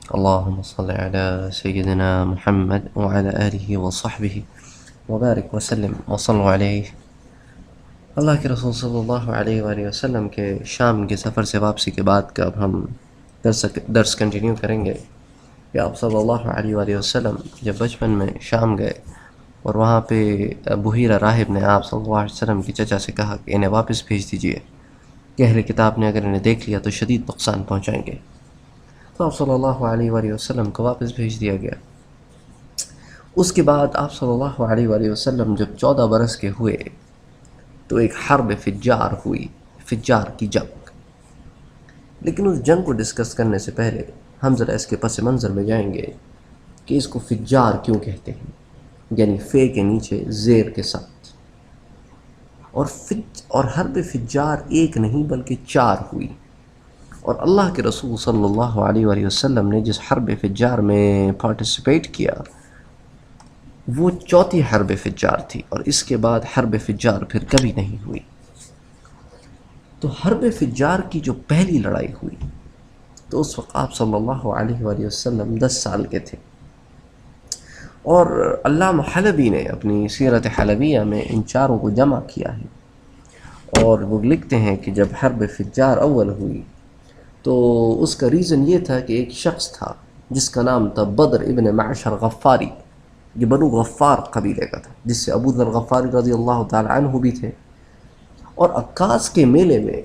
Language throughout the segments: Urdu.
اللهم صل على سيدنا محمد وعلى آله وصحبه وبارک وسلم وصلوا علیہ۔ اللہ کے رسول صلی اللہ علیہ وآلہ وسلم کے شام کے سفر سے واپسی کے بعد کا اب ہم درس کنٹینیو کریں گے کہ آپ صلی اللہ علیہ وآلہ وسلم جب بچپن میں شام گئے اور وہاں پہ بحیرہ راہب نے آپ صلی اللہ علیہ وسلم کی چچا سے کہا کہ انہیں واپس بھیج دیجئے کہ اہل کتاب نے اگر انہیں دیکھ لیا تو شدید نقصان پہنچائیں گے۔ تو آپ صلی اللہ علیہ وآلہ وسلم کو واپس بھیج دیا گیا۔ اس کے بعد آپ صلی اللہ علیہ وآلہ وسلم جب 14 برس کے ہوئے تو ایک حرب فجار ہوئی، فجار کی جنگ۔ لیکن اس جنگ کو ڈسکس کرنے سے پہلے ہم ذرا اس کے پس منظر میں جائیں گے کہ اس کو فجار کیوں کہتے ہیں، یعنی فے کے نیچے زیر کے ساتھ۔ اور حرب فجار ایک نہیں بلکہ 4 ہوئی، اور اللہ کے رسول صلی اللہ علیہ وآلہ وسلم نے جس حرب فجار میں پارٹیسپیٹ کیا وہ 4تھی حرب فجار تھی، اور اس کے بعد حرب فجار پھر کبھی نہیں ہوئی۔ تو حرب فجار کی جو پہلی لڑائی ہوئی تو اس وقت آپ صلی اللہ علیہ وآلہ وسلم 10 سال کے تھے، اور علامہ حلبی نے اپنی سیرت حلبیہ میں ان چاروں کو جمع کیا ہے، اور وہ لکھتے ہیں کہ جب حرب فجار اول ہوئی تو اس کا ریزن یہ تھا کہ ایک شخص تھا جس کا نام تھا بدر ابن معشر غفاری، یہ بنو غفار قبیلے کا تھا، جس سے ابو ذر غفاری رضی اللہ تعالی عنہ بھی تھے۔ اور عکاس کے میلے میں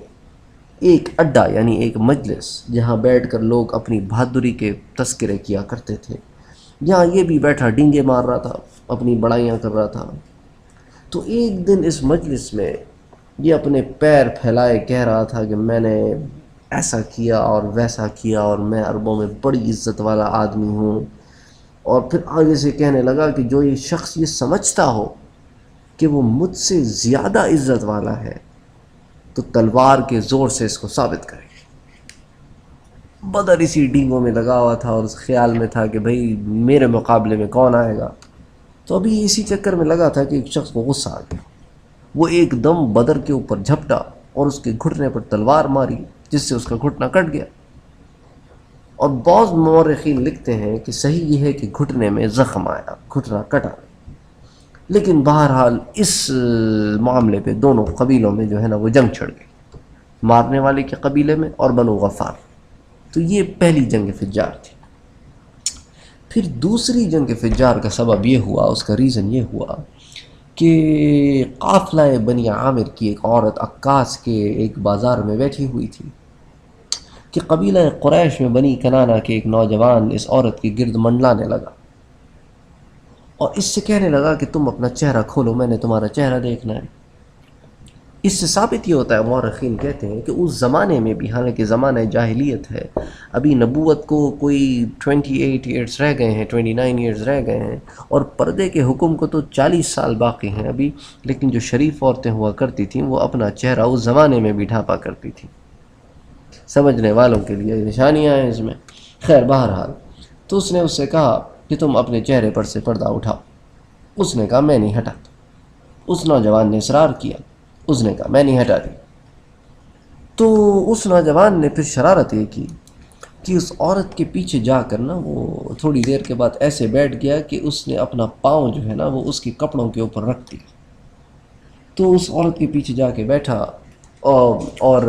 ایک اڈا یعنی ایک مجلس جہاں بیٹھ کر لوگ اپنی بہادری کے تذکرے کیا کرتے تھے، یہاں یہ بھی بیٹھا ڈینگے مار رہا تھا، اپنی بڑائیاں کر رہا تھا۔ تو ایک دن اس مجلس میں یہ اپنے پیر پھیلائے کہہ رہا تھا کہ میں نے ایسا کیا اور ویسا کیا، اور میں عربوں میں بڑی عزت والا آدمی ہوں۔ اور پھر آگے سے کہنے لگا کہ جو یہ شخص یہ سمجھتا ہو کہ وہ مجھ سے زیادہ عزت والا ہے تو تلوار کے زور سے اس کو ثابت کرے۔ بدر اسی ڈینگوں میں لگا ہوا تھا اور اس خیال میں تھا کہ بھئی میرے مقابلے میں کون آئے گا۔ تو ابھی اسی چکر میں لگا تھا کہ ایک شخص کو غصہ آ گیا، وہ ایک دم بدر کے اوپر جھپٹا اور اس کے گھٹنے پر تلوار ماری جس سے اس کا گھٹنا کٹ گیا۔ اور بعض مورخین لکھتے ہیں کہ صحیح یہ ہے کہ گھٹنے میں زخم آیا، گھٹنا کٹا، لیکن بہرحال اس معاملے پہ دونوں قبیلوں میں جو ہے نا وہ جنگ چھڑ گئی، مارنے والے کے قبیلے میں اور بنو غفار۔ تو یہ پہلی جنگ فجار تھی۔ پھر دوسری جنگ فجار کا سبب یہ ہوا، اس کا ریزن یہ ہوا کہ قافلہ بنی عامر کی ایک عورت عکاس کے ایک بازار میں بیٹھی ہوئی تھی کہ قبیلہ قریش میں بنی کنانہ کے ایک نوجوان اس عورت کے گرد منڈلانے لگا اور اس سے کہنے لگا کہ تم اپنا چہرہ کھولو، میں نے تمہارا چہرہ دیکھنا ہے۔ اس سے ثابت یہ ہوتا ہے، مورخین کہتے ہیں کہ اس زمانے میں بھی، حالانکہ زمانہ جاہلیت ہے، ابھی نبوت کو کوئی 28 ایئرز رہ گئے ہیں، 29 ایئرز رہ گئے ہیں، اور پردے کے حکم کو تو 40 سال باقی ہیں ابھی، لیکن جو شریف عورتیں ہوا کرتی تھیں وہ اپنا چہرہ اس زمانے میں بھی ڈھانپا کرتی تھیں۔ سمجھنے والوں کے لیے نشانیاں ہیں اس میں۔ خیر بہرحال، تو اس نے اس سے کہا کہ تم اپنے چہرے پر سے پردہ اٹھاؤ۔ اس نے کہا میں نہیں ہٹاتا۔ اس نوجوان نے اصرار کیا، اس نے کہا میں نہیں ہٹا رہی۔ تو اس نوجوان نے پھر شرارت یہ کی کہ اس عورت کے پیچھے جا کر نا وہ تھوڑی دیر کے بعد ایسے بیٹھ گیا کہ اس نے اپنا پاؤں جو ہے نا وہ اس کے کپڑوں کے اوپر رکھ دیا۔ تو اس عورت کے پیچھے جا کے بیٹھا، اور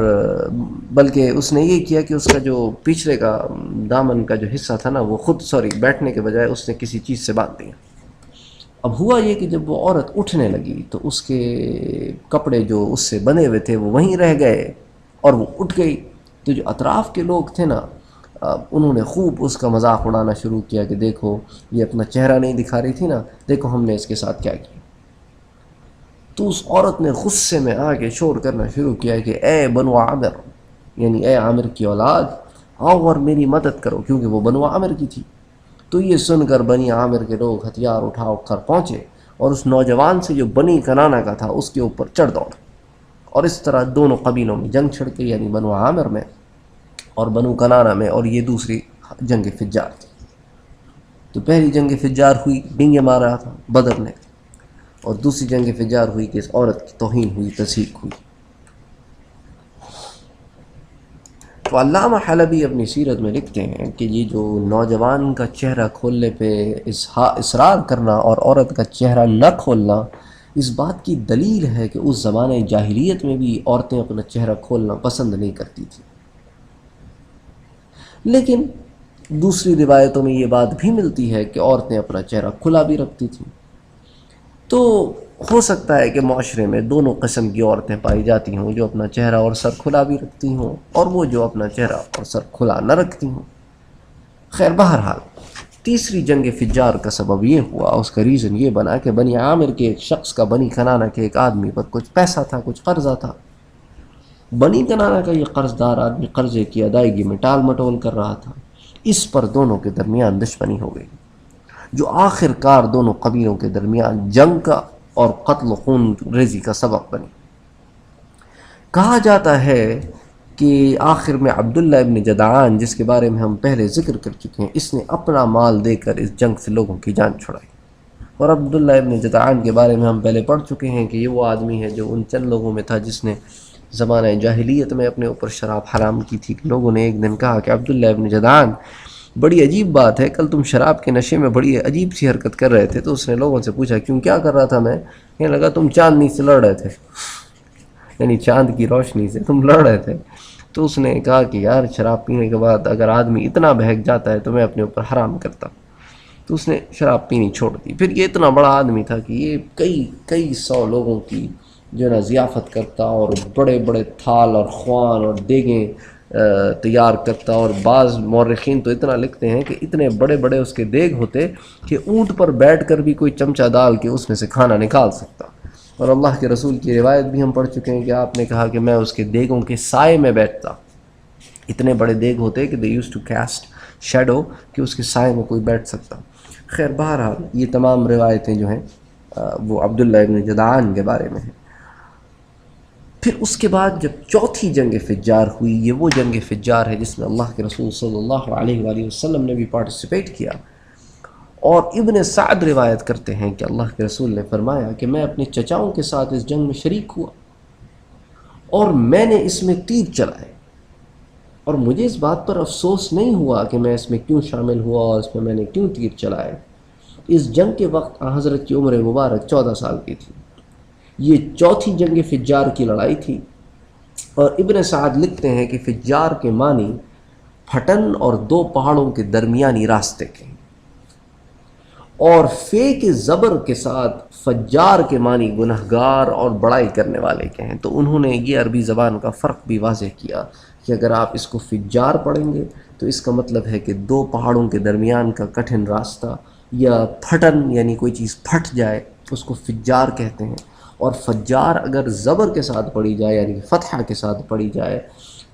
بلکہ اس نے یہ کیا کہ اس کا جو پیچھے کا دامن کا جو حصہ تھا نا وہ خود بیٹھنے کے بجائے اس نے کسی چیز سے باندھ دیا۔ اب ہوا یہ کہ جب وہ عورت اٹھنے لگی تو اس کے کپڑے جو اس سے بنے ہوئے تھے وہ وہیں رہ گئے اور وہ اٹھ گئی۔ تو جو اطراف کے لوگ تھے نا انہوں نے خوب اس کا مذاق اڑانا شروع کیا کہ دیکھو یہ اپنا چہرہ نہیں دکھا رہی تھی نا، دیکھو ہم نے اس کے ساتھ کیا کیا۔ تو اس عورت نے غصے میں آ کے شور کرنا شروع کیا کہ اے بنو عامر، یعنی اے عامر کی اولاد، آؤ اور میری مدد کرو، کیونکہ وہ بنو عامر کی تھی۔ تو یہ سن کر بنی عامر کے لوگ ہتھیار اٹھا کر پہنچے اور اس نوجوان سے جو بنی کنانہ کا تھا اس کے اوپر چڑھ دوڑے، اور اس طرح دونوں قبیلوں میں جنگ چھڑ گئی، یعنی بنو عامر میں اور بنو کنانہ میں، اور یہ دوسری جنگ فجار تھی۔ تو پہلی جنگ فجار ہوئی، ڈنگے مار رہا تھا بدر نے، اور دوسری جنگ فجار ہوئی کہ اس عورت کی توہین ہوئی، تضحیک ہوئی۔ تو علامہ حلبی اپنی سیرت میں لکھتے ہیں کہ یہ جو نوجوان کا چہرہ کھولنے پہ اصرار کرنا اور عورت کا چہرہ نہ کھولنا، اس بات کی دلیل ہے کہ اس زمانے جاہلیت میں بھی عورتیں اپنا چہرہ کھولنا پسند نہیں کرتی تھیں۔ لیکن دوسری روایتوں میں یہ بات بھی ملتی ہے کہ عورتیں اپنا چہرہ کھلا بھی رکھتی تھیں۔ تو ہو سکتا ہے کہ معاشرے میں دونوں قسم کی عورتیں پائی جاتی ہوں، جو اپنا چہرہ اور سر کھلا بھی رکھتی ہوں، اور وہ جو اپنا چہرہ اور سر کھلا نہ رکھتی ہوں۔ خیر، بہرحال تیسری جنگ فجار کا سبب یہ ہوا، اس کا ریزن یہ بنا کہ بنی عامر کے ایک شخص کا بنی کنانہ کے ایک آدمی پر کچھ پیسہ تھا، کچھ قرضہ تھا۔ بنی کنانہ کا یہ قرض دار آدمی قرضے کی ادائیگی میں ٹال مٹول کر رہا تھا۔ اس پر دونوں کے درمیان دشمنی ہو گئی، جو آخر کار دونوں قبیلوں کے درمیان جنگ کا اور قتل و خون ریزی کا سبب بنی۔ کہا جاتا ہے کہ آخر میں عبداللہ ابن جدعان، جس کے بارے میں ہم پہلے ذکر کر چکے ہیں، اس نے اپنا مال دے کر اس جنگ سے لوگوں کی جان چھڑائی۔ اور عبداللہ ابن جدعان کے بارے میں ہم پہلے پڑھ چکے ہیں کہ یہ وہ آدمی ہے جو ان چند لوگوں میں تھا جس نے زمانہ جاہلیت میں اپنے اوپر شراب حرام کی تھی۔ کہ لوگوں نے ایک دن کہا کہ عبداللہ ابن جدعان، بڑی عجیب بات ہے، کل تم شراب کے نشے میں بڑی عجیب سی حرکت کر رہے تھے۔ تو اس نے لوگوں سے پوچھا کیوں، کیا کر رہا تھا میں؟ کہنے لگا تم چاندنی سے لڑ رہے تھے، یعنی چاند کی روشنی سے تم لڑ رہے تھے۔ تو اس نے کہا کہ یار، شراب پینے کے بعد اگر آدمی اتنا بہک جاتا ہے تو میں اپنے اوپر حرام کرتا۔ تو اس نے شراب پینی چھوڑ دی۔ پھر یہ اتنا بڑا آدمی تھا کہ یہ کئی سو لوگوں کی جو ہے نا ضیافت کرتا، اور بڑے بڑے تھال اور خوان اور دیگیں تیار کرتا، اور بعض مورخین تو اتنا لکھتے ہیں کہ اتنے بڑے بڑے اس کے دیگ ہوتے کہ اونٹ پر بیٹھ کر بھی کوئی چمچہ ڈال کے اس میں سے کھانا نکال سکتا۔ اور اللہ کے رسول کی روایت بھی ہم پڑھ چکے ہیں کہ آپ نے کہا کہ میں اس کے دیگوں کے سائے میں بیٹھتا۔ اتنے بڑے دیگ ہوتے کہ they used to cast shadow، کہ اس کے سائے میں کوئی بیٹھ سکتا۔ خیر، بہرحال یہ تمام روایتیں جو ہیں وہ عبداللہ ابن جدعان کے بارے میں ہیں۔ پھر اس کے بعد جب چوتھی جنگ فجار ہوئی، یہ وہ جنگ فجار ہے جس میں اللہ کے رسول صلی اللہ علیہ وآلہ وسلم نے بھی پارٹیسپیٹ کیا۔ اور ابن سعد روایت کرتے ہیں کہ اللہ کے رسول نے فرمایا کہ میں اپنے چچاؤں کے ساتھ اس جنگ میں شریک ہوا، اور میں نے اس میں تیر چلائے، اور مجھے اس بات پر افسوس نہیں ہوا کہ میں اس میں کیوں شامل ہوا اور اس میں میں نے کیوں تیر چلائے۔ اس جنگ کے وقت حضرت کی عمر مبارک 14 سال کی تھی۔ یہ چوتھی جنگ فجار کی لڑائی تھی، اور ابن سعد لکھتے ہیں کہ فجار کے معنی پھٹن اور دو پہاڑوں کے درمیانی راستے کے، اور فے کے زبر کے ساتھ فجار کے معنی گنہگار اور بڑائی کرنے والے کے ہیں۔ تو انہوں نے یہ عربی زبان کا فرق بھی واضح کیا کہ اگر آپ اس کو فجار پڑھیں گے تو اس کا مطلب ہے کہ دو پہاڑوں کے درمیان کا کٹھن راستہ، یا پھٹن یعنی کوئی چیز پھٹ جائے اس کو فجار کہتے ہیں۔ اور فجار اگر زبر کے ساتھ پڑھی جائے یعنی فتحہ کے ساتھ پڑھی جائے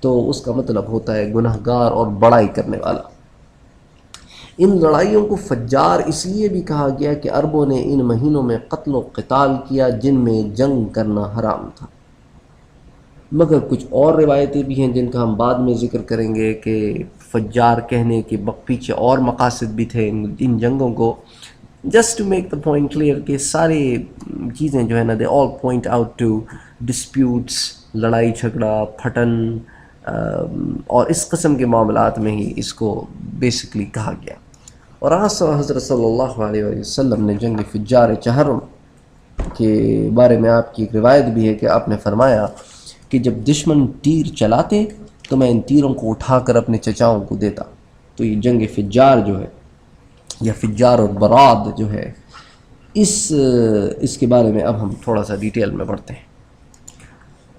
تو اس کا مطلب ہوتا ہے گنہگار اور بڑائی کرنے والا۔ ان لڑائیوں کو فجار اس لیے بھی کہا گیا کہ عربوں نے ان مہینوں میں قتل و قتال کیا جن میں جنگ کرنا حرام تھا۔ مگر کچھ اور روایتیں بھی ہیں جن کا ہم بعد میں ذکر کریں گے کہ فجار کہنے کے پیچھے اور مقاصد بھی تھے ان جنگوں کو۔ Just to make the point clear کہ سارے چیزیں جو ہے نا they all point out to disputes, لڑائی جھگڑا، پھٹن اور اس قسم کے معاملات میں ہی اس کو بیسکلی کہا گیا۔ اور حضرت صلی اللہ علیہ وسلم نے جنگ فجار چہرم کے بارے میں آپ کی ایک روایت بھی ہے کہ آپ نے فرمایا کہ جب دشمن تیر چلاتے تو میں ان تیروں کو اٹھا کر اپنے چچاؤں کو دیتا۔ تو یہ جنگ فجار جو ہے، یا فجار اور براد جو ہے، اس کے بارے میں اب ہم تھوڑا سا ڈیٹیل میں پڑھتے ہیں۔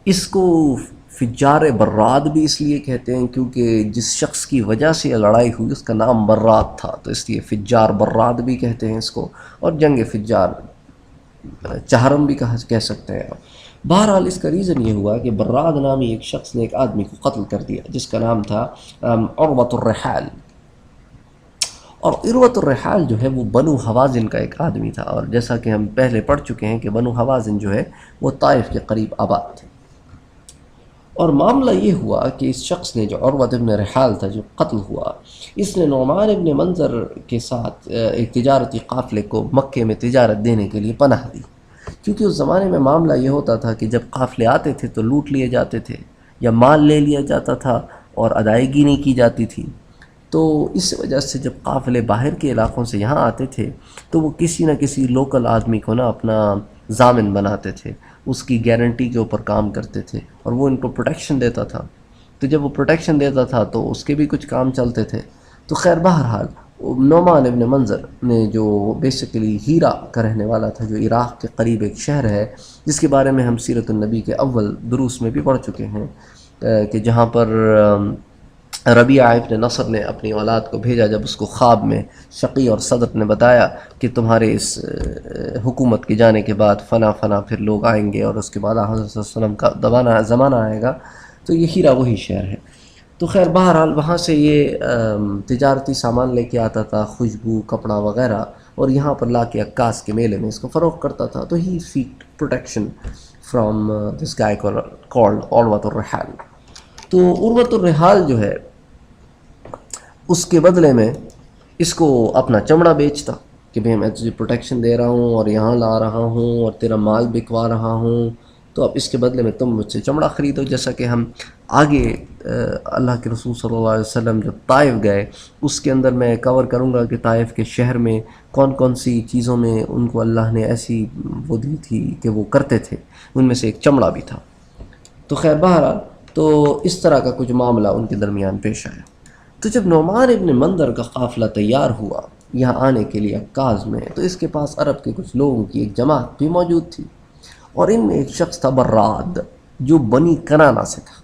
اس کو فجار براد بھی اس لیے کہتے ہیں کیونکہ جس شخص کی وجہ سے یہ لڑائی ہوئی اس کا نام براد تھا، تو اس لیے فجار براد بھی کہتے ہیں اس کو، اور جنگ فجار چہرم بھی کہہ سکتے ہیں آپ۔ بہرحال اس کا ریزن یہ ہوا کہ براد نامی ایک شخص نے ایک آدمی کو قتل کر دیا جس کا نام تھا عروۃ الرحال۔ اور عروۃ الرحال جو ہے وہ بنو حوازن کا ایک آدمی تھا، اور جیسا کہ ہم پہلے پڑھ چکے ہیں کہ بنو حوازن جو ہے وہ طائف کے قریب آباد تھے۔ اور معاملہ یہ ہوا کہ اس شخص نے جو عروۃ ابن رحال تھا جو قتل ہوا، اس نے نعمان ابن منظر کے ساتھ ایک تجارتی قافلے کو مکے میں تجارت دینے کے لیے پناہ دی، کیونکہ اس زمانے میں معاملہ یہ ہوتا تھا کہ جب قافلے آتے تھے تو لوٹ لیے جاتے تھے یا مال لے لیا جاتا تھا، اور ادائیگی نہیں کی جاتی تھی۔ تو اس وجہ سے جب قافلے باہر کے علاقوں سے یہاں آتے تھے تو وہ کسی نہ کسی لوکل آدمی کو نا اپنا ضامن بناتے تھے، اس کی گارنٹی کے اوپر کام کرتے تھے اور وہ ان کو پروٹیکشن دیتا تھا۔ تو جب وہ پروٹیکشن دیتا تھا تو اس کے بھی کچھ کام چلتے تھے۔ تو خیر بہرحال نعمان ابن منظر نے جو بیسیکلی ہیرا کا رہنے والا تھا، جو عراق کے قریب ایک شہر ہے جس کے بارے میں ہم سیرت النبی کے اول دروس میں بھی پڑھ چکے ہیں، کہ جہاں پر ربیعہ ابن نصر نے اپنی اولاد کو بھیجا جب اس کو خواب میں شقی اور صدر نے بتایا کہ تمہارے اس حکومت کے جانے کے بعد فنا فنا پھر لوگ آئیں گے اور اس کے بعد حضرت صلی اللہ علیہ وسلم کا زمانہ آئے گا، تو یہ ہیرا وہی شہر ہے۔ تو خیر بہرحال وہاں سے یہ تجارتی سامان لے کے آتا تھا، خوشبو، کپڑا وغیرہ، اور یہاں پر لا کے عکاس کے میلے میں اس کو فروخت کرتا تھا۔ تو he seeked protection from this guy called عروۃ الرحال۔ تو عروۃ الرحال جو ہے اس کے بدلے میں اس کو اپنا چمڑا بیچتا کہ بھئی میں تجھے پروٹیکشن دے رہا ہوں اور یہاں لا رہا ہوں اور تیرا مال بکوا رہا ہوں، تو اب اس کے بدلے میں تم مجھ سے چمڑا خریدو۔ جیسا کہ ہم آگے اللہ کے رسول صلی اللہ علیہ وسلم جب طائف گئے اس کے اندر میں کور کروں گا کہ طائف کے شہر میں کون کون سی چیزوں میں ان کو اللہ نے ایسی وہ دی تھی کہ وہ کرتے تھے، ان میں سے ایک چمڑا بھی تھا۔ تو خیر بہرحال تو اس طرح کا کچھ معاملہ ان کے درمیان پیش آیا۔ تو جب نعمان ابن منظر کا قافلہ تیار ہوا یہاں آنے کے لیے عکاظ میں، تو اس کے پاس عرب کے کچھ لوگوں کی ایک جماعت بھی موجود تھی، اور ان میں ایک شخص تھا براد جو بنی کنانہ سے تھا،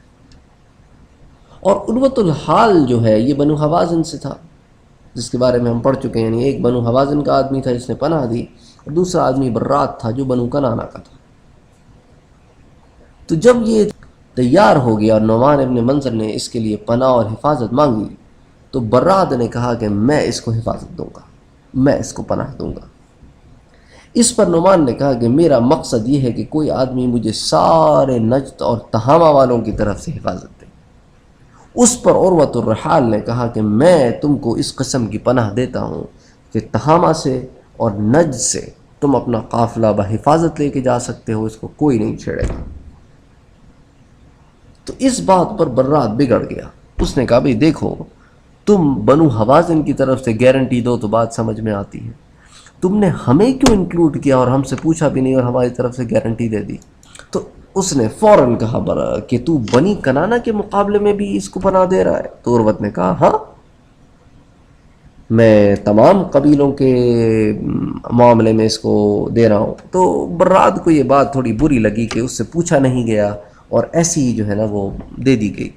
اور عروۃ الحال جو ہے یہ بنو حوازن سے تھا، جس کے بارے میں ہم پڑھ چکے ہیں۔ یعنی ایک بنو حوازن کا آدمی تھا جس نے پناہ دی، اور دوسرا آدمی براد تھا جو بنو کنانہ کا تھا۔ تو جب یہ تیار ہو گیا اور نعمان ابن منظر نے اس کے لیے پناہ اور حفاظت مانگی، تو براد نے کہا کہ میں اس کو حفاظت دوں گا، میں اس کو پناہ دوں گا۔ اس پر نعمان نے کہا کہ میرا مقصد یہ ہے کہ کوئی آدمی مجھے سارے نجد اور تہامہ والوں کی طرف سے حفاظت دے۔ اس پر عروۃ الرحال نے کہا کہ میں تم کو اس قسم کی پناہ دیتا ہوں کہ تہامہ سے اور نجد سے تم اپنا قافلہ بحفاظت لے کے جا سکتے ہو، اس کو کوئی نہیں چھیڑے گا۔ تو اس بات پر براد بگڑ گیا، اس نے کہا بھئی دیکھو، تم بنو حوازن کی طرف سے گارنٹی دو تو بات سمجھ میں آتی ہے، تم نے ہمیں کیوں انکلوڈ کیا اور ہم سے پوچھا بھی نہیں اور ہماری طرف سے گارنٹی دے دی؟ تو اس نے فوراً کہا کہ تو بنی کنانہ کے مقابلے میں بھی اس کو پناہ دے رہا ہے؟ تو عروت نے کہا ہاں، میں تمام قبیلوں کے معاملے میں اس کو دے رہا ہوں۔ تو براد کو یہ بات تھوڑی بری لگی کہ اس سے پوچھا نہیں گیا اور ایسی ہی جو ہے نا وہ دے دی گئی۔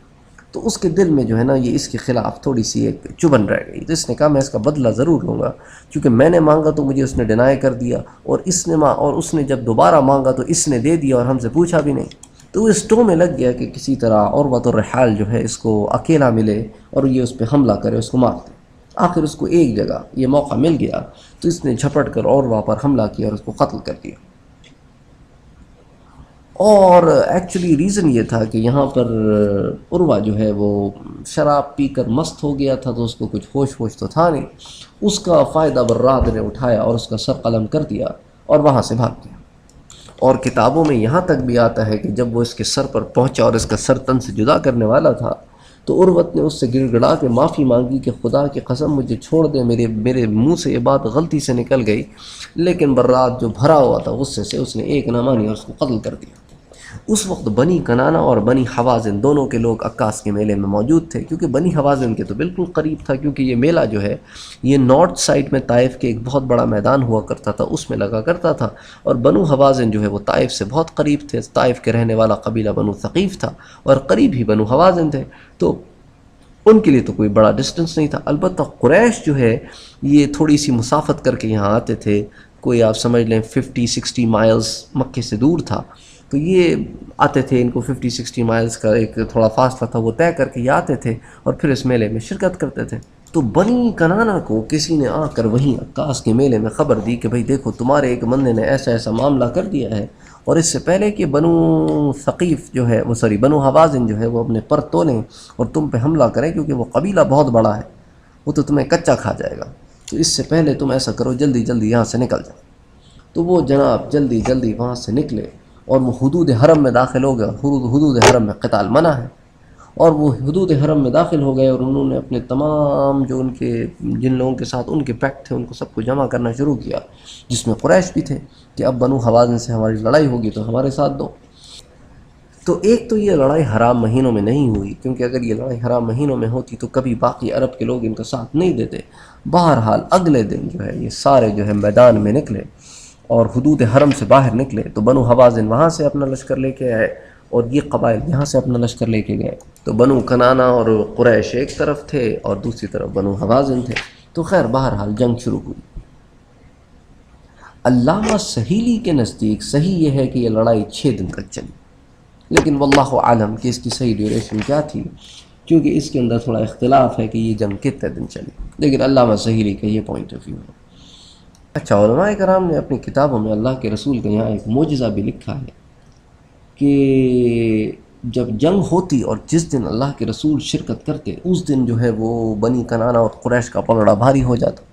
تو اس کے دل میں جو ہے نا یہ اس کے خلاف تھوڑی سی ایک چبھن رہ گئی۔ تو اس نے کہا میں اس کا بدلہ ضرور لوں گا، کیونکہ میں نے مانگا تو مجھے اس نے ڈینائی کر دیا، اور اس نے جب دوبارہ مانگا تو اس نے دے دیا اور ہم سے پوچھا بھی نہیں۔ تو اس ٹو میں لگ گیا کہ کسی طرح عروۃ الرحال جو ہے اس کو اکیلا ملے اور یہ اس پہ حملہ کرے، اس کو مار دے۔ آخر اس کو ایک جگہ یہ موقع مل گیا تو اس نے جھپٹ کر عروہ پر حملہ کیا اور اس کو قتل کر دیا۔ اور ایکچولی ریزن یہ تھا کہ یہاں پر عروہ جو ہے وہ شراب پی کر مست ہو گیا تھا، تو اس کو کچھ ہوش تو تھا نہیں، اس کا فائدہ براد نے اٹھایا اور اس کا سر قلم کر دیا اور وہاں سے بھاگ گیا۔ اور کتابوں میں یہاں تک بھی آتا ہے کہ جب وہ اس کے سر پر پہنچا اور اس کا سر تن سے جدا کرنے والا تھا تو عروت نے اس سے گڑ گڑا کے معافی مانگی کہ خدا کی قسم مجھے چھوڑ دے، میرے منہ سے یہ بات غلطی سے نکل گئی۔ لیکن براد جو بھرا ہوا تھا غصے سے اس نے ایک نہ مانی اور اس کو قتل کر دیا۔ اس وقت بنی کنانہ اور بنی حوازن دونوں کے لوگ عکاس کے میلے میں موجود تھے، کیونکہ بنی حوازن کے تو بالکل قریب تھا، کیونکہ یہ میلہ جو ہے یہ نارتھ سائڈ میں طائف کے ایک بہت بڑا میدان ہوا کرتا تھا، اس میں لگا کرتا تھا، اور بنو حوازن جو ہے وہ طائف سے بہت قریب تھے۔ طائف کے رہنے والا قبیلہ بنو ثقیف تھا اور قریب ہی بنو حوازن تھے، تو ان کے لیے تو کوئی بڑا ڈسٹنس نہیں تھا۔ البتہ قریش جو ہے یہ تھوڑی سی مسافت کر کے یہاں آتے تھے، کوئی آپ سمجھ لیں 50-60 مائلز مکے سے دور تھا، تو یہ آتے تھے، ان کو 50-60 مائلز کا ایک تھوڑا فاصلہ تھا، وہ طے کر کے یہ آتے تھے اور پھر اس میلے میں شرکت کرتے تھے۔ تو بنی کنانہ کو کسی نے آ کر وہیں عکاس کے میلے میں خبر دی کہ بھئی دیکھو تمہارے ایک بندے نے ایسا ایسا معاملہ کر دیا ہے، اور اس سے پہلے کہ بنو ثقیف جو ہے بنو حوازن جو ہے وہ اپنے پر تولیں اور تم پہ حملہ کریں، کیونکہ وہ قبیلہ بہت بڑا ہے، وہ تو تمہیں کچا کھا جائے گا، تو اس سے پہلے تم ایسا کرو جلدی جلدی یہاں سے نکل جاؤ۔ تو وہ جناب جلدی جلدی وہاں سے نکلے اور وہ حدود حرم میں داخل ہو گیا۔ حدود حرم میں قتال منع ہے، اور وہ حدود حرم میں داخل ہو گئے، اور انہوں نے اپنے تمام جو ان کے جن لوگوں کے ساتھ ان کے پیکٹ تھے ان کو سب کو جمع کرنا شروع کیا، جس میں قریش بھی تھے کہ اب بنو حوازن سے ہماری لڑائی ہوگی تو ہمارے ساتھ دو۔ تو ایک تو یہ لڑائی حرام مہینوں میں نہیں ہوئی، کیونکہ اگر یہ لڑائی حرام مہینوں میں ہوتی تو کبھی باقی عرب کے لوگ ان کا ساتھ نہیں دیتے۔ بہرحال اگلے دن جو ہے یہ سارے جو ہے میدان میں نکلے اور حدود حرم سے باہر نکلے، تو بنو حوازن وہاں سے اپنا لشکر لے کے آئے اور یہ قبائل یہاں سے اپنا لشکر لے کے گئے۔ تو بنو کنانہ اور قریش ایک طرف تھے اور دوسری طرف بنو حوازن تھے۔ تو خیر بہرحال جنگ شروع ہوئی۔ علامہ سہیلی کے نزدیک صحیح یہ ہے کہ یہ لڑائی 6 دن تک چلی، لیکن واللہ عالم کہ اس کی صحیح ڈیوریشن کیا تھی، کیونکہ اس کے اندر تھوڑا اختلاف ہے کہ یہ جنگ کتنے دن چلی، لیکن علامہ سہیلی کا یہ پوائنٹ آف ویو ہے۔ اچھا، علماء کرام نے اپنی کتابوں میں اللہ کے رسول کا یہاں ایک معجزہ بھی لکھا ہے کہ جب جنگ ہوتی اور جس دن اللہ کے رسول شرکت کرتے اس دن جو ہے وہ بنی کنانہ اور قریش کا پلڑا بھاری ہو جاتا،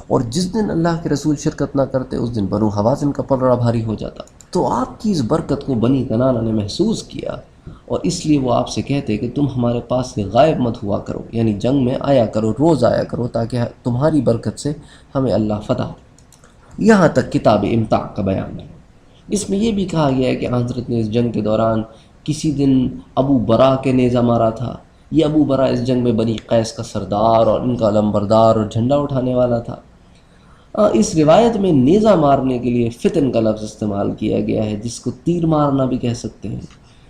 اور جس دن اللہ کے رسول شرکت نہ کرتے اس دن بنو حوازن کا پلڑا بھاری ہو جاتا۔ تو آپ کی اس برکت کو بنی کنانہ نے محسوس کیا، اور اس لیے وہ آپ سے کہتے کہ تم ہمارے پاس سے غائب مت ہوا کرو، یعنی جنگ میں آیا کرو، روز آیا کرو، تاکہ تمہاری برکت سے ہمیں اللہ فتح۔ یہاں تک کتاب امتاع کا بیان ہے۔ اس میں یہ بھی کہا گیا ہے کہ حضرت نے اس جنگ کے دوران کسی دن ابو برا کے نیزہ مارا تھا۔ یہ ابو برا اس جنگ میں بنی قیس کا سردار اور ان کا لمبردار اور جھنڈا اٹھانے والا تھا۔ اس روایت میں نیزہ مارنے کے لیے فتن کا لفظ استعمال کیا گیا ہے، جس کو تیر مارنا بھی کہہ سکتے ہیں،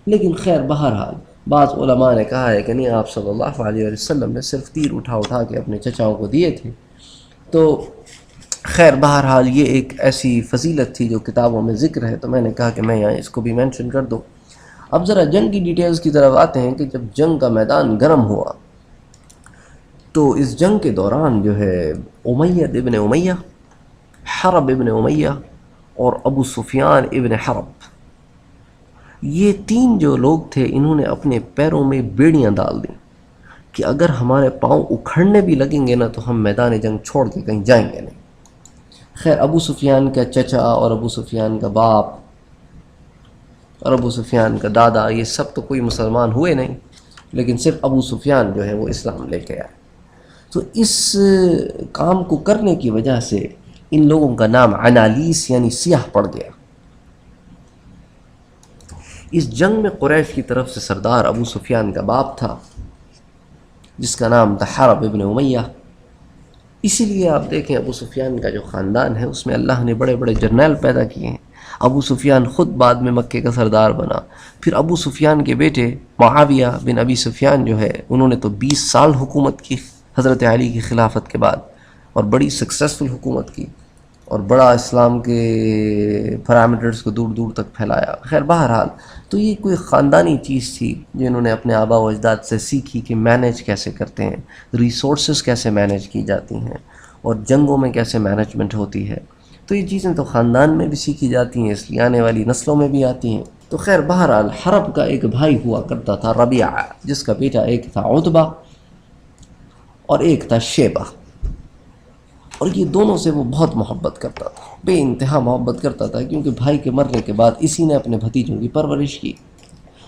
لیکن خیر بہرحال بعض علماء نے کہا ہے کہ نہیں، آپ صلی اللہ علیہ وسلم نے صرف تیر اٹھا کے اپنے چچاؤں کو دیے تھے۔ تو خیر بہرحال یہ ایک ایسی فضیلت تھی جو کتابوں میں ذکر ہے، تو میں نے کہا کہ میں یہاں اس کو بھی مینشن کر دوں۔ اب ذرا جنگ کی ڈیٹیلز کی طرف آتے ہیں کہ جب جنگ کا میدان گرم ہوا تو اس جنگ کے دوران جو ہے امیہ ابن امیہ، حرب ابن امیہ اور ابو سفیان ابن حرب، یہ 3 جو لوگ تھے انہوں نے اپنے پیروں میں بیڑیاں ڈال دیں کہ اگر ہمارے پاؤں اکھڑنے بھی لگیں گے نا تو ہم میدان جنگ چھوڑ کے کہیں جائیں گے نہیں۔ خیر ابو سفیان کا چچا اور ابو سفیان کا باپ اور ابو سفیان کا دادا یہ سب تو کوئی مسلمان ہوئے نہیں، لیکن صرف ابو سفیان جو ہے وہ اسلام لے کے آئے۔ تو اس کام کو کرنے کی وجہ سے ان لوگوں کا نام عنالیس یعنی سیاہ پڑ گیا۔ اس جنگ میں قریش کی طرف سے سردار ابو سفیان کا باپ تھا جس کا نام تھا حرب ابن امیہ۔ اسی لیے آپ دیکھیں ابو سفیان کا جو خاندان ہے اس میں اللہ نے بڑے بڑے جرنیل پیدا کیے ہیں۔ ابو سفیان خود بعد میں مکے کا سردار بنا، پھر ابو سفیان کے بیٹے معاویہ بن ابی سفیان جو ہے انہوں نے تو 20 سال حکومت کی حضرت علی کی خلافت کے بعد، اور بڑی سکسیسفل حکومت کی، اور بڑا اسلام کے پیرامیٹرز کو دور دور تک پھیلایا۔ خیر بہرحال تو یہ کوئی خاندانی چیز تھی جنہوں نے اپنے آبا و اجداد سے سیکھی کہ مینیج کیسے کرتے ہیں، ریسورسز کیسے مینیج کی جاتی ہیں، اور جنگوں میں کیسے مینجمنٹ ہوتی ہے۔ تو یہ چیزیں تو خاندان میں بھی سیکھی جاتی ہیں، اس لیے آنے والی نسلوں میں بھی آتی ہیں۔ تو خیر بہرحال حرب کا ایک بھائی ہوا کرتا تھا ربیعہ، جس کا بیٹا ایک تھا عتبہ اور ایک تھا شیبہ، اور یہ دونوں سے وہ بہت محبت کرتا تھا، بے انتہا محبت کرتا تھا، کیونکہ بھائی کے مرنے کے بعد اسی نے اپنے بھتیجوں کی پرورش کی۔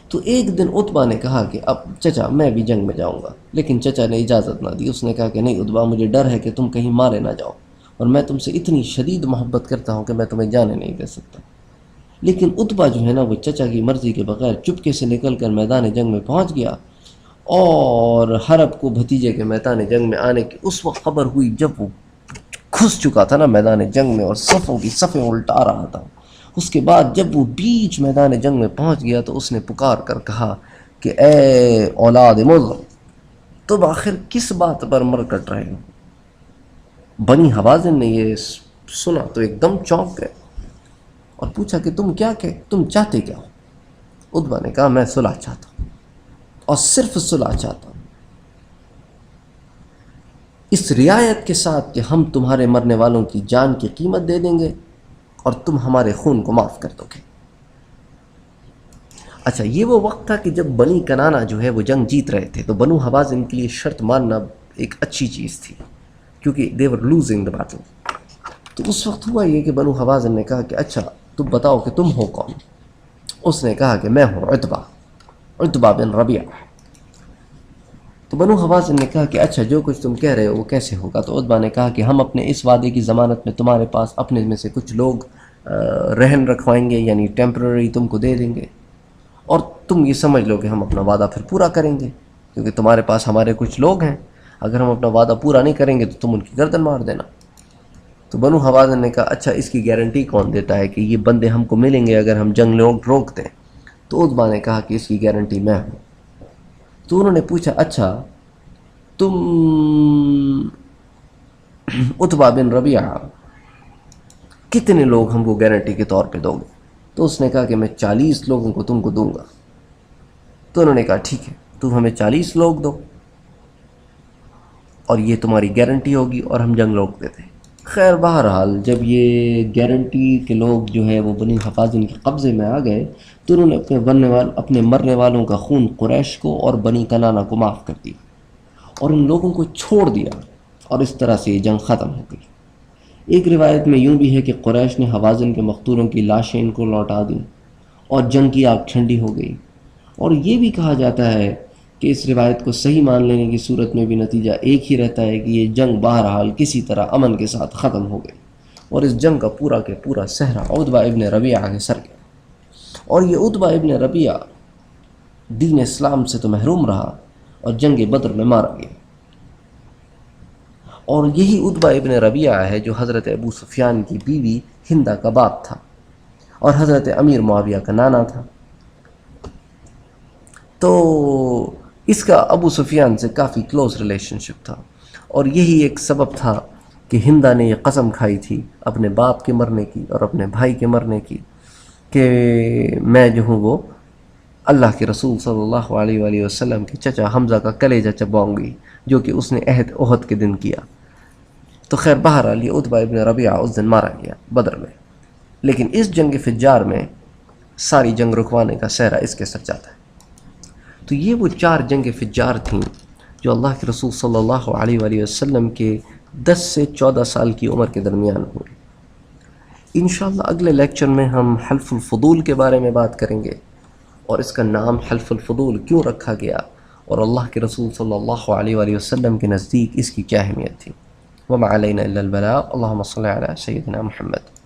تو ایک دن عتبہ نے کہا کہ اب چچا میں بھی جنگ میں جاؤں گا، لیکن چچا نے اجازت نہ دی۔ اس نے کہا کہ نہیں عتبہ، مجھے ڈر ہے کہ تم کہیں مارے نہ جاؤ، اور میں تم سے اتنی شدید محبت کرتا ہوں کہ میں تمہیں جانے نہیں دے سکتا۔ لیکن عتبہ جو ہے نا وہ چچا کی مرضی کے بغیر چپکے سے نکل کر میدان جنگ میں پہنچ گیا، اور حرب کو بھتیجے کے میدان جنگ میں آنے کی اس وقت خبر ہوئی جب وہ گھس چکا تھا نا میدان جنگ میں اور صفوں کی صفیں الٹا رہا تھا۔ اس کے بعد جب وہ بیچ میدان جنگ میں پہنچ گیا تو اس نے پکار کر کہا کہ اے اولاد مضر، تم آخر کس بات پر مر کٹ رہے ہو؟ بنی حوازن نے یہ سنا تو ایک دم چونک گئے اور پوچھا کہ تم چاہتے کیا ہو؟ عتبہ نے کہا میں صلح چاہتا ہوں، اور صرف صلح چاہتا ہوں، اس رعایت کے ساتھ کہ ہم تمہارے مرنے والوں کی جان کی قیمت دے دیں گے اور تم ہمارے خون کو معاف کر دو گے۔ اچھا، یہ وہ وقت تھا کہ جب بنی کنانہ جو ہے وہ جنگ جیت رہے تھے، تو بنو حوازن کے لیے شرط ماننا ایک اچھی چیز تھی، کیونکہ they were losing the battle۔ تو اس وقت ہوا یہ کہ بنو حوازن نے کہا کہ اچھا تم بتاؤ کہ تم ہو کون؟ اس نے کہا کہ میں ہوں عتبہ بن ربیعہ۔ تو بنو حوازن نے کہا کہ اچھا جو کچھ تم کہہ رہے ہو وہ کیسے ہوگا؟ تو عتبہ نے کہا کہ ہم اپنے اس وعدے کی ضمانت میں تمہارے پاس اپنے میں سے کچھ لوگ رہن رکھوائیں گے، یعنی ٹیمپرری تم کو دے دیں گے، اور تم یہ سمجھ لو کہ ہم اپنا وعدہ پھر پورا کریں گے، کیونکہ تمہارے پاس ہمارے کچھ لوگ ہیں، اگر ہم اپنا وعدہ پورا نہیں کریں گے تو تم ان کی گردن مار دینا۔ تو بنو حوازن نے کہا اچھا اس کی گارنٹی کون دیتا ہے کہ یہ بندے ہم کو ملیں گے اگر ہم جنگ روک دیں؟ تو عتبہ نے کہا کہ اس کی گارنٹی میں ہوں۔ تو انہوں نے پوچھا اچھا تم عتبہ بن ربیعہ کتنے لوگ ہم کو گارنٹی کے طور پہ دو گے؟ تو اس نے کہا کہ میں 40 لوگوں کو تم کو دوں گا۔ تو انہوں نے کہا ٹھیک ہے تم ہمیں 40 لوگ دو اور یہ تمہاری گارنٹی ہوگی اور ہم جنگ روک دیتے ہیں۔ خیر بہرحال جب یہ گارنٹی کے لوگ جو ہے وہ بنی حوازن کے قبضے میں آ گئے تو انہوں نے اپنے مرنے والوں کا خون قریش کو اور بنی کنانہ کو معاف کر دیا اور ان لوگوں کو چھوڑ دیا، اور اس طرح سے یہ جنگ ختم ہو گئی۔ ایک روایت میں یوں بھی ہے کہ قریش نے حوازن کے مقتولوں کی لاشیں ان کو لوٹا دیں اور جنگ کی آگ ٹھنڈی ہو گئی، اور یہ بھی کہا جاتا ہے کہ اس روایت کو صحیح مان لینے کی صورت میں بھی نتیجہ ایک ہی رہتا ہے کہ یہ جنگ بہرحال کسی طرح امن کے ساتھ ختم ہو گئی، اور اس جنگ کا پورا کے پورا صحرا عتبہ ابن ربیعہ کے سر گیا، اور یہ عتبہ ابن ربیعہ دین اسلام سے تو محروم رہا اور جنگ بدر میں مارا گیا۔ اور یہی عتبہ ابن ربیعہ ہے جو حضرت ابو سفیان کی بیوی ہندہ کا باپ تھا اور حضرت امیر معاویہ کا نانا تھا۔ تو اس کا ابو سفیان سے کافی کلوز ریلیشن شپ تھا، اور یہی ایک سبب تھا کہ ہندہ نے یہ قسم کھائی تھی اپنے باپ کے مرنے کی اور اپنے بھائی کے مرنے کی کہ میں جو ہوں وہ اللہ کے رسول صلی اللہ علیہ وآلہ وسلم کے چچا حمزہ کا کلیجہ چباؤں گی، جو کہ اس نے عہد احد کے دن کیا۔ تو خیر بہرحال یہ عتبہ ابن ربیعہ اس دن مارا گیا بدر میں، لیکن اس جنگ فجار میں ساری جنگ رکوانے کا سہرا اس کے سر جاتا ہے۔ تو یہ وہ 4 جنگ فجار تھیں جو اللہ کے رسول صلی اللہ علیہ وآلہ وسلم کے 10 سے 14 سال کی عمر کے درمیان ہوئی۔ انشاءاللہ اگلے لیکچر میں ہم حلف الفضول کے بارے میں بات کریں گے، اور اس کا نام حلف الفضول کیوں رکھا گیا، اور اللہ کے رسول صلی اللہ علیہ وآلہ وسلم کے نزدیک اس کی کیا اہمیت تھی۔ وما علینا الا البلاغ، اللہم صل علی سیدنا محمد۔